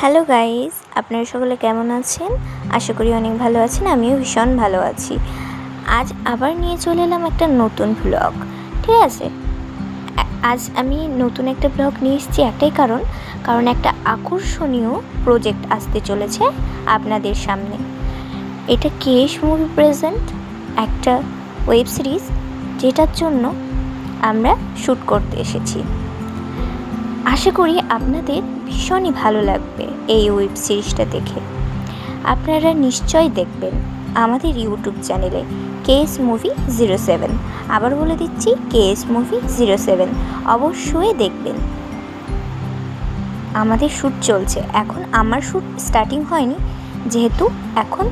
Hello guys, আপনারা সকলে কেমন আছেন? আশা করি অনেক ভালো আছেন। আমিও ভীষণ ভালো আছি। আজ আবার নিয়ে চলে এলাম একটা নতুন ব্লগ। ঠিক আছে, আজ আমি নতুন একটা ব্লগ নিয়ে এসেছি একটাই কারণ একটা আকর্ষণীয় প্রজেক্ট আসতে চলেছে আপনাদের সামনে। এটা কেএস মুভি প্রেজেন্ট একটা ওয়েব সিরিজ, যেটার জন্য আমরা শ্যুট করতে এসেছি। আশা করি আপনাদের ভীষণই ভালো লাগবে এই ওয়েব সিরিজটা দেখে। আপনারা নিশ্চয়ই দেখবেন আমাদের ইউটিউব চ্যানেলে কেএস মুভি 07। আবার বলে দিচ্ছি, কেএস মুভি 07 অবশ্যই দেখবেন। আমাদের শ্যুট চলছে এখন। আমার শ্যুট স্টার্টিং হয়নি, যেহেতু এখন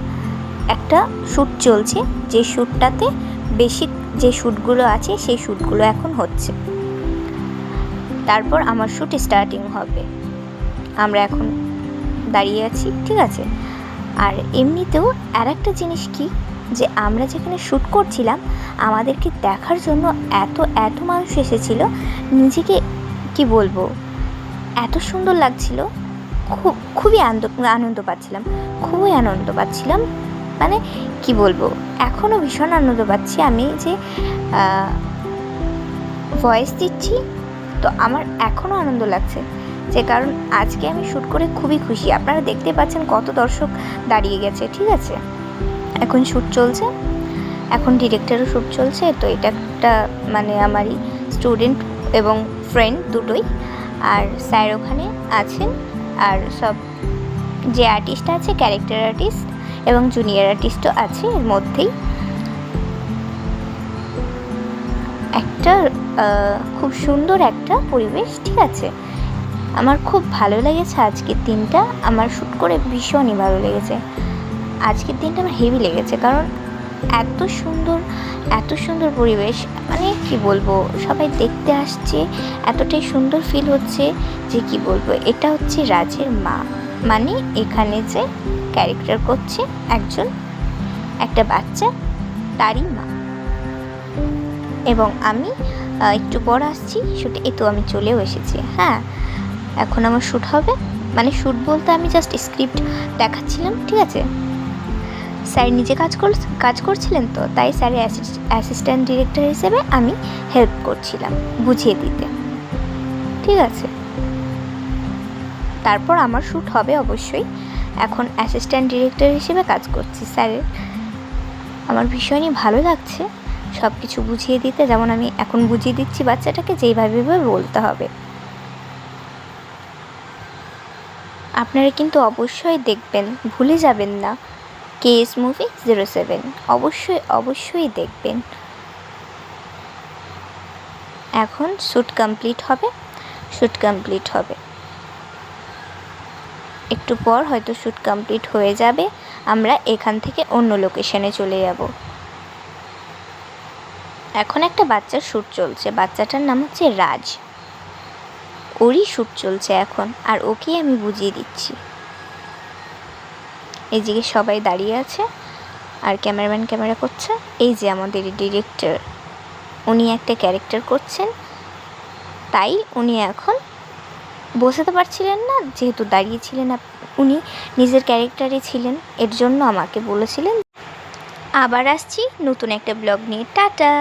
একটা শ্যুট চলছে, যে শ্যুটটাতে বেশি যে শ্যুটগুলো আছে সেই শ্যুটগুলো এখন হচ্ছে। তারপর আমার শ্যুট স্টার্টিং হবে। আমরা এখন দাঁড়িয়ে আছি, ঠিক আছে। আর এমনিতেও আর একটা জিনিস কি, যে আমরা যেখানে শ্যুট করছিলাম আমাদেরকে দেখার জন্য এত মানুষ এসেছিল। নিজেকে কি বলবো, এত সুন্দর লাগছিল, খুবই আনন্দ পাচ্ছিলাম। মানে কি বলবো, এখনও ভীষণ আনন্দ পাচ্ছি। আমি যে ভয়েস দিচ্ছি তো আমার এখনও আনন্দ লাগছে, যে কারণ আজকে আমি শ্যুট করে খুবই খুশি। আপনারা দেখতে পাচ্ছেন কত দর্শক দাঁড়িয়ে গেছে, ঠিক আছে। এখন শ্যুট চলছে, এখন ডিরেক্টরও শ্যুট চলছে। তো এটা একটা মানে আমারই স্টুডেন্ট এবং ফ্রেন্ড দুটোই। আর স্যার ওখানে আছেন, আর সব যে আর্টিস্ট আছে, ক্যারেক্টার আর্টিস্ট এবং জুনিয়র আর্টিস্টও আছে এর মধ্যেই। একটা খুব সুন্দর একটা পরিবেশ, ঠিক আছে। আমার খুব ভালো লেগেছে আজকের দিনটা। আমার শ্যুট করে ভীষণই ভালো লেগেছে আজকের দিনটা। আমার হেভি লেগেছে, কারণ এত সুন্দর পরিবেশ, মানে কি বলবো, সবাই দেখতে আসছে, এতটাই সুন্দর ফিল হচ্ছে যে কি বলবো। এটা হচ্ছে রাজের মা, মানে এখানে যে ক্যারেক্টার করছে একটা বাচ্চা, তারই মা। এবং আমি একটু পর আসছি শ্যুটে। এই তো আমি চলেও এসেছি। হ্যাঁ, এখন আমার শ্যুট হবে, মানে শ্যুট বলতে আমি জাস্ট স্ক্রিপ্ট দেখাচ্ছিলাম, ঠিক আছে। স্যার নিজে কাজ করছিলেন, তো তাই স্যারের অ্যাসিস্ট্যান্ট ডিরেক্টর হিসেবে আমি হেল্প করছিলাম বুঝিয়ে দিতে, ঠিক আছে। তারপর আমার শ্যুট হবে অবশ্যই। এখন অ্যাসিস্ট্যান্ট ডিরেক্টর হিসেবে কাজ করছি স্যারের। আমার ভীষণই ভালো লাগছে সব কিছু বুঝিয়ে দিতে, যেমন আমি এখন বুঝিয়ে দিচ্ছি বাচ্চাটাকে যেইভাবে বলতে হবে। আপনারা কিন্তু অবশ্যই দেখবেন, ভুলে যাবেন না কেএস মুভি 07। অবশ্যই দেখবেন। এখন শ্যুট কমপ্লিট হবে। একটু পর হয়তো শ্যুট কমপ্লিট হয়ে যাবে, আমরা এখান থেকে অন্য লোকেশনে চলে যাব। এখন একটা বাচ্চার শ্যুট চলছে, বাচ্চাটার নাম হচ্ছে রাজ। ওরই শ্যুট চলছে এখন, আর ওকেই আমি বুঝিয়ে দিচ্ছি। এইদিকে সবাই দাঁড়িয়ে আছে, আর ক্যামেরাম্যান ক্যামেরা করছে। এই যে আমাদের ডিরেক্টর, উনি একটা ক্যারেক্টার করছেন, তাই উনি এখন বসাতে পারছিলেন না, যেহেতু দাঁড়িয়েছিলেন। উনি নিজের ক্যারেক্টারে ছিলেন, এর জন্য আমাকে বলেছিলেন। আবার আসছি নতুন একটা ব্লগ নিয়ে। টাটা।